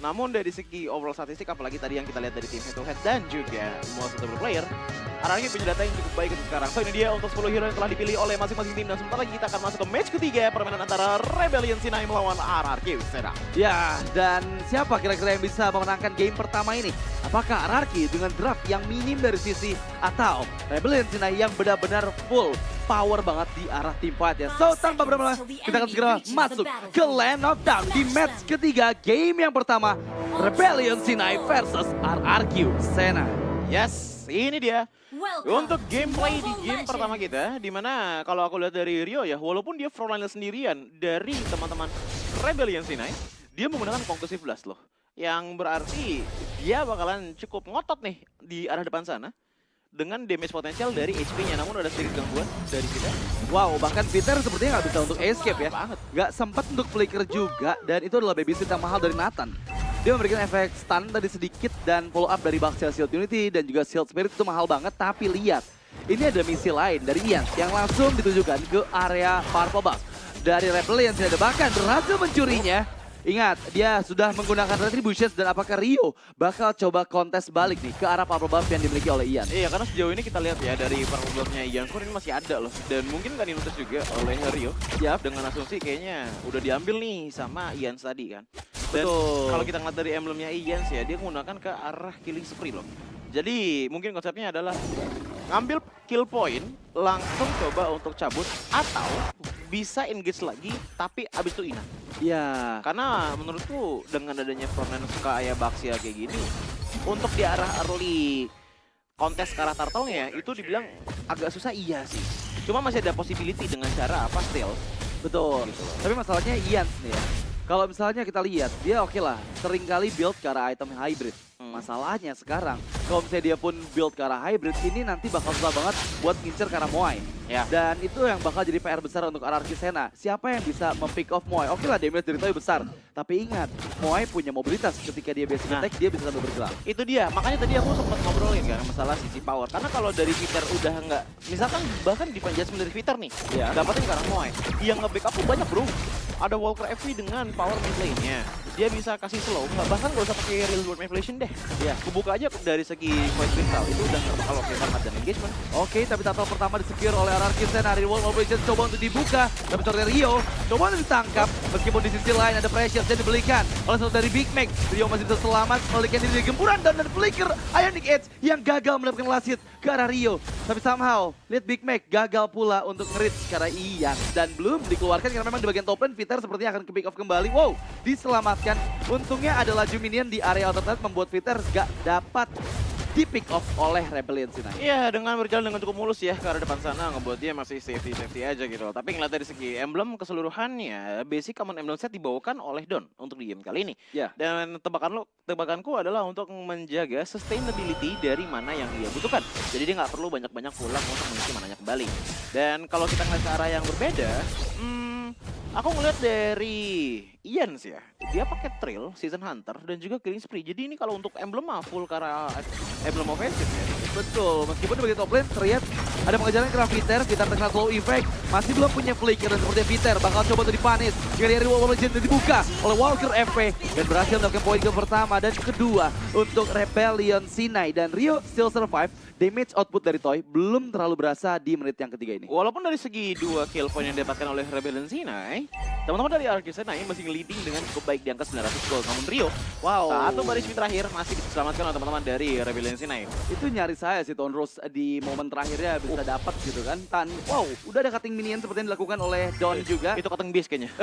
Namun dari segi overall statistik, apalagi tadi yang kita lihat dari tim head to head dan juga most notable player, Araki punya data yang cukup baik untuk sekarang. So ini dia untuk 10 hero yang telah dipilih oleh masing-masing tim. Dan sebentar lagi kita akan masuk ke match ketiga, permainan antara Rebellion Sinai melawan RRQ Sena. Ya, dan siapa kira-kira yang bisa memenangkan game pertama ini? Apakah RRQ dengan draft yang minim dari sisi atau Rebellion Sinai yang benar-benar full power banget di arah tim fight ya. So tanpa berlama kita akan segera masuk ke Land of Dawn di match ketiga game yang pertama Rebellion Sinai versus RRQ Sena. Yes, ini dia. Untuk gameplay di game pertama kita, dimana kalau aku lihat dari Rio ya, walaupun dia frontline sendirian dari teman-teman Rebellion Sinai, dia menggunakan Conclusive Blast loh. Yang berarti dia bakalan cukup ngotot nih di arah depan sana. Dengan damage potensial dari HP-nya, namun ada sedikit gangguan dari kita. Wow, bahkan Peter sepertinya nggak bisa untuk escape ya. Banget. Nggak sempat untuk flicker juga, dan itu adalah babysit yang mahal dari Nathan. Dia memberikan efek stun tadi sedikit dan follow up dari Baxia Shield Unity dan juga Shield Spirit itu mahal banget. Tapi lihat, ini ada misi lain dari Ian yang langsung ditujukan ke area Purple Buff. Dari Rebellion yang bahkan berhasil mencurinya. Ingat, dia sudah menggunakan Retributions dan apakah Rio bakal coba kontes balik nih ke arah Purple Buff yang dimiliki oleh Ian? Iya, karena sejauh ini kita lihat ya dari Purple Buff-nya Ian Kur ini masih ada loh. Dan mungkin kan dinotis juga oleh Rio. Ya, dengan asumsi kayaknya udah diambil nih sama Ian tadi kan. Dan kalau kita ngeliat dari emblemnya Ian ya, dia menggunakan ke arah killing spree loh. Jadi mungkin konsepnya adalah ngambil kill point, langsung coba untuk cabut, atau bisa engage lagi, tapi abis itu inang. Ya, Karena menurutku dengan adanya frontline kayak Baxia kayak gini, untuk di arah early kontes ke arah turtle-nya itu dibilang agak susah iya sih. Cuma masih ada possibility dengan cara apa still. betul. Gitu loh. Tapi masalahnya Ian nih ya. Kalau misalnya kita lihat, dia oke lah, sering kali build ke arah item hybrid. Masalahnya sekarang, kalau misalnya dia pun build ke arah hybrid, ini nanti bakal susah banget buat ngincer ke arah Moai. Ya. Dan itu yang bakal jadi PR besar untuk RRQ Sena. Siapa yang bisa mempick off Moai? Oke lah, damage dari Toy besar. Tapi ingat, Moai punya mobilitas. Ketika dia basic attack, dia bisa sambil bergerak. Itu dia, makanya tadi aku sempat ngobrolin kan masalah sisi power. Karena kalau dari Peter udah nggak, misalkan bahkan di adjustment dari Peter nih, Iya. dapatin karena Moai, yang nge-backup tuh banyak bro. Ada Walker FV dengan power mid lane-nya. Dia bisa kasih slow, bahkan nggak usah pakai real world manipulation deh. Iya. Kebuka aja dari segi point crystal, itu udah nggak bakal oke banget dan engagement. Oke, tapi turtle pertama disecure oleh RRQ Sena. Reward Operation coba untuk dibuka. Tapi sorry Rio coba untuk ditangkap. Meskipun di sisi lain ada pressure yang dibelikan oleh satu dari Big Mac. Rio masih bisa selamat melarikan diri dari gempuran dan flicker Ionic Edge yang gagal mendapatkan last hit ke arah Rio. Tapi somehow, lihat Big Mac gagal pula untuk nge-reach ke arah Ian. Dan belum dikeluarkan karena memang di bagian top lane Peter sepertinya akan ke pick off kembali. Wow, diselamatkan. Untungnya ada laju minion di area alternate membuat Peter gak dapat di pick off oleh Rebellion Sinai. Iya, dengan berjalan dengan cukup mulus ya ke arah depan sana, ngebuat dia masih safety aja gitu. Tapi ngeliat dari segi emblem keseluruhannya, basic common emblem set dibawakan oleh Don untuk di game kali ini. Ya. Dan tebakanku adalah untuk menjaga sustainability dari mana yang dia butuhkan. Jadi dia nggak perlu banyak-banyak pulang untuk mengisi mananya kembali. Dan kalau kita ngeliat ke arah yang berbeda, aku ngeliat dari Ian sih ya, dia pakai Trail, Season Hunter, dan juga Killing Spree. Jadi ini kalau untuk emblem mah full ke arah emblem offensive ya. Betul, meskipun di bagian top lane terlihat ada pengejaran ke arah Peter terkena slow effect, masih belum punya flicker dan seperti Peter bakal coba untuk dipanis. Jika dari Wall Legend dibuka oleh Walker FP dan berhasil mendapatkan poin ke pertama dan kedua untuk Rebellion Sinai dan Rio still survive. Damage output dari Toy belum terlalu berasa di menit yang ketiga ini. Walaupun dari segi 2 kill point yang didapatkan oleh Rebellion Sinai, teman-teman dari RRQ Sinai masih leading dengan cukup baik di angka 900 gold. Namun Rio, satu baris mid terakhir masih diselamatkan oleh teman-teman dari Rebellion Sinai. Itu nyari saya sih Ton Rose di momen terakhirnya bisa dapat gitu kan. Wow, udah ada cutting minion seperti yang dilakukan oleh Don juga. Itu cutting base kayaknya,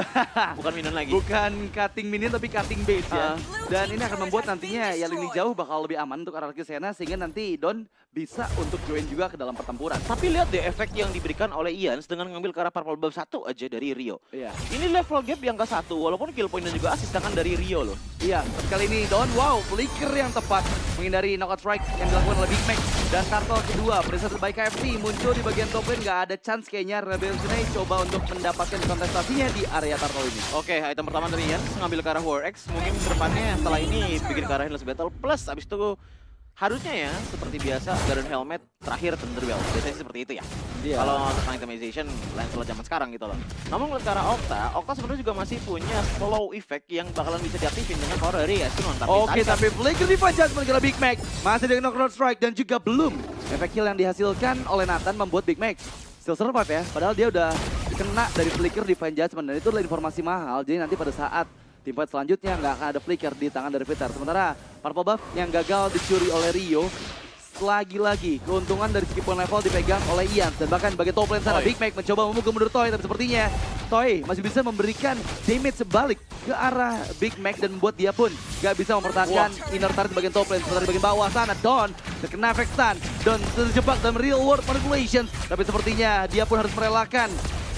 bukan minion lagi. Bukan cutting minion tapi cutting base ya. Dan ini akan membuat nantinya ya lini jauh bakal lebih aman untuk RRQ Sena sehingga nanti Don bisa untuk join juga ke dalam pertempuran. Tapi lihat deh efek yang diberikan oleh Ian dengan ngambil ke arah Purple Buff 1 aja dari Rio. Iya. Ini level gap yang ke-1, walaupun kill point dan juga assist tangan dari Rio loh. Iya, tapi kali ini Don, wow, flicker yang tepat menghindari knockout strike yang dilakukan oleh Big Mac. Dan turtle kedua, preset terbaik KFC muncul di bagian top lane, nggak ada chance kayaknya Rebellion Sinai coba untuk mendapatkan kontestasinya di area turtle ini. Oke, item pertama dari Ian ngambil ke arah War X. Mungkin kedepannya setelah ini bikin ke arah Endless Battle plus abis itu Harusnya ya, seperti biasa, Garden Helmet terakhir Thunderbell. Biasanya sih seperti itu ya. Iya. Kalau tentang itemization, Lancelot zaman sekarang gitu loh. Namun ngeliat ke arah Okta sebenarnya juga masih punya slow effect yang bakalan bisa diaktifin dengan power dari Espeon. Oke, tapi Flicker Divine Judgment kira Big Mac masih dengan knockout strike dan juga belum efek kill yang dihasilkan oleh Nathan membuat Big Mac still survive ya. Padahal dia udah kena dari Flicker Divine Judgment dan itu adalah informasi mahal. Jadi nanti pada saat tim fight selanjutnya nggak akan ada Flicker di tangan dari Peter. Sementara Purple Buff yang gagal dicuri oleh Rio, lagi-lagi keuntungan dari segi point level dipegang oleh Ian. Dan bahkan bagian top lane sana Toy. Big Mac mencoba memukul mundur Toy, tapi sepertinya Toy masih bisa memberikan damage sebalik ke arah Big Mac dan membuat dia pun gak bisa mempertahankan inner turret di bagian top lane. Sementara di bagian bawah sana Don terkena efek stun, Don terjebak dalam real world manipulation, tapi sepertinya dia pun harus merelakan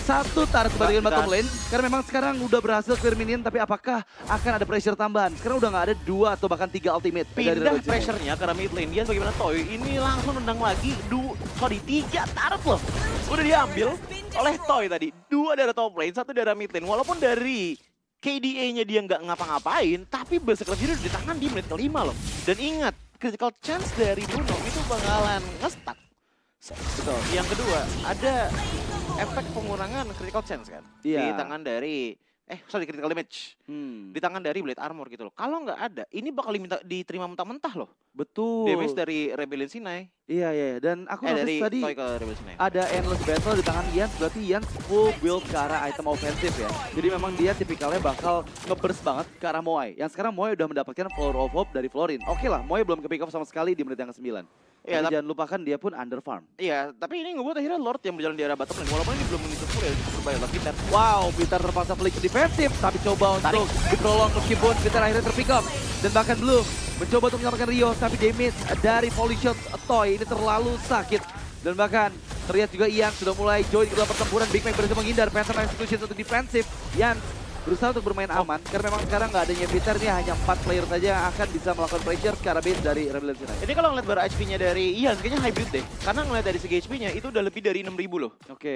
satu turret di bagian bottom lane karena memang sekarang udah berhasil clear minion, tapi apakah akan ada pressure tambahan? Sekarang udah nggak ada 2 atau bahkan 3 ultimate dari Pindah Rebel pressure-nya ke arah mid lane. Dia bagaimana Toy ini langsung nendang lagi 3 turret loh. Udah diambil oleh Toy tadi. 2 dari top lane, 1 dari mid lane. Walaupun dari KDA-nya dia nggak ngapa-ngapain, tapi Berserker Fury udah di tangan di menit ke-5 loh. Dan ingat, critical chance dari Bruno itu bakalan nge-stuck. Betul. Yang kedua, ada efek pengurangan critical chance kan? Iya. Di tangan dari, critical damage. Di tangan dari Blade Armor gitu loh. Kalau nggak ada, ini bakal diterima mentah-mentah loh. Betul. Damage dari Rebellion Sinai. Iya. Dan aku notice Dari tadi Toy ke Rebellion Sinai. ada endless battle di tangan Ian, berarti Ian full build ke arah item ofensif ya. Jadi memang dia tipikalnya bakal nge-burst banget ke arah Moai. Yang sekarang Moai udah mendapatkan Flower of Hope dari Florin. Oke lah, Moai belum ke-pick off sama sekali di menit yang ke-9. Iya, Tapi jangan lupakan dia pun under farm. Iya, tapi ini ngebuat akhirnya Lord yang berjalan di arah bottom lane. Walaupun ini belum menyentuh full ya, berbahaya oleh Peter. Wow, Peter terpaksa flick defensif, tapi coba untuk diprolong meskipun Peter akhirnya terpick up. Dan bahkan belum mencoba untuk menyelamatkan Rio, tapi damage dari volley shot Toy ini terlalu sakit. Dan bahkan terlihat juga Ian sudah mulai join ke dalam pertempuran. Big Mac berhasil menghindar, Phantom Execution untuk defensif. Ian berusaha untuk bermain aman, karena memang sekarang nggak adanya Peter, ini hanya 4 player saja yang akan bisa melakukan pressure ke arah base dari Rebellion Sinai. Ini kalau ngeliat bar HP-nya dari Ian, kayaknya hybrid deh. Karena ngeliat dari segi HP-nya, itu udah lebih dari 6.000 loh. Oke.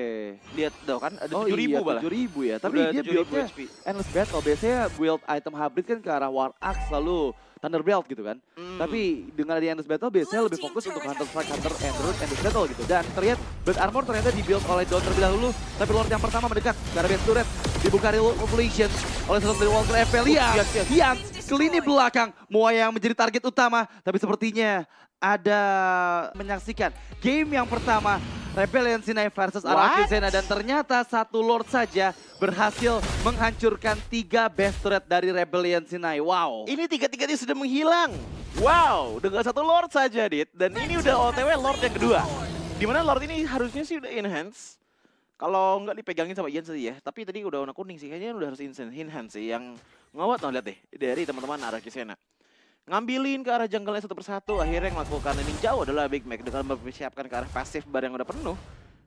Lihat dong kan, ada 7.000 iya, malah. 7.000 ya, tapi Udah dia 7.000 build-nya HP. endless battle. Biasanya build item hybrid kan ke arah War Axe lalu Thunderbelt gitu kan. Tapi dengan ada endless battle biasanya lebih fokus untuk Hunter Strike, Hunter Endurance, endless battle gitu. Dan terlihat Blade Armor ternyata di-build oleh Don terlebih dahulu. Tapi Lord yang pertama mendekat ke arah base turret. Dibuka real population oleh satu dari Walter Evelia. Ian ke lini belakang. Moai yang menjadi target utama. Tapi sepertinya ada menyaksikan game yang pertama Rebellion Sinai versus Araki Sena, dan ternyata satu Lord saja berhasil menghancurkan 3 base turret dari Rebellion Sinai. Wow. Ini tiga-tiganya sudah menghilang. Wow, dengan satu Lord saja, Dit. Dan ini udah OTW Lord yang kedua. Dimana Lord ini harusnya sih udah enhance. Kalau nggak dipegangin sama Ian sih ya. Tapi tadi udah warna kuning sih. Kayaknya udah harus enhance sih. Yang ngawat lihat deh. Dari teman-teman Araki Sena. Ngambilin ke arah jungle-nya satu persatu. Akhirnya yang melakukan ini jauh adalah Big Mac. Dengan mempersiapkan ke arah pasif bar yang udah penuh.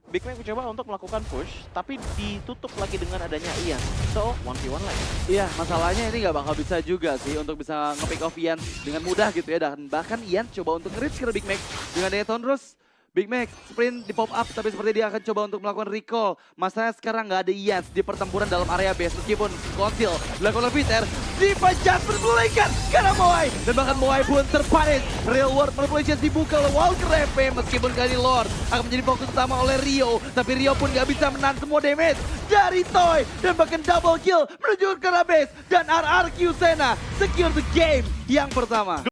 Big Mac mencoba untuk melakukan push, tapi ditutup lagi dengan adanya Ian. So, 1v1 lagi. Iya, masalahnya ini nggak bakal bisa juga sih untuk bisa nge-pick off Ian dengan mudah gitu ya. Dan bahkan Ian coba untuk nge-reach ke Big Mac dengan daya Thunderous. Big Mac sprint di pop up, tapi seperti dia akan coba untuk melakukan recall. Masalahnya sekarang nggak ada Ian di pertempuran dalam area base, meskipun konsil dilakukan oleh Peter. Dipencet berbulaikan karena Moai, dan bahkan Moai pun terpanis. Real world manipulation dibuka oleh Walker FP, meskipun kali ini Lord akan menjadi fokus utama oleh Rio, tapi Rio pun nggak bisa menahan semua damage dari Toy, dan bahkan double kill menuju ke arah base, dan RRQ Sena secure the game yang pertama.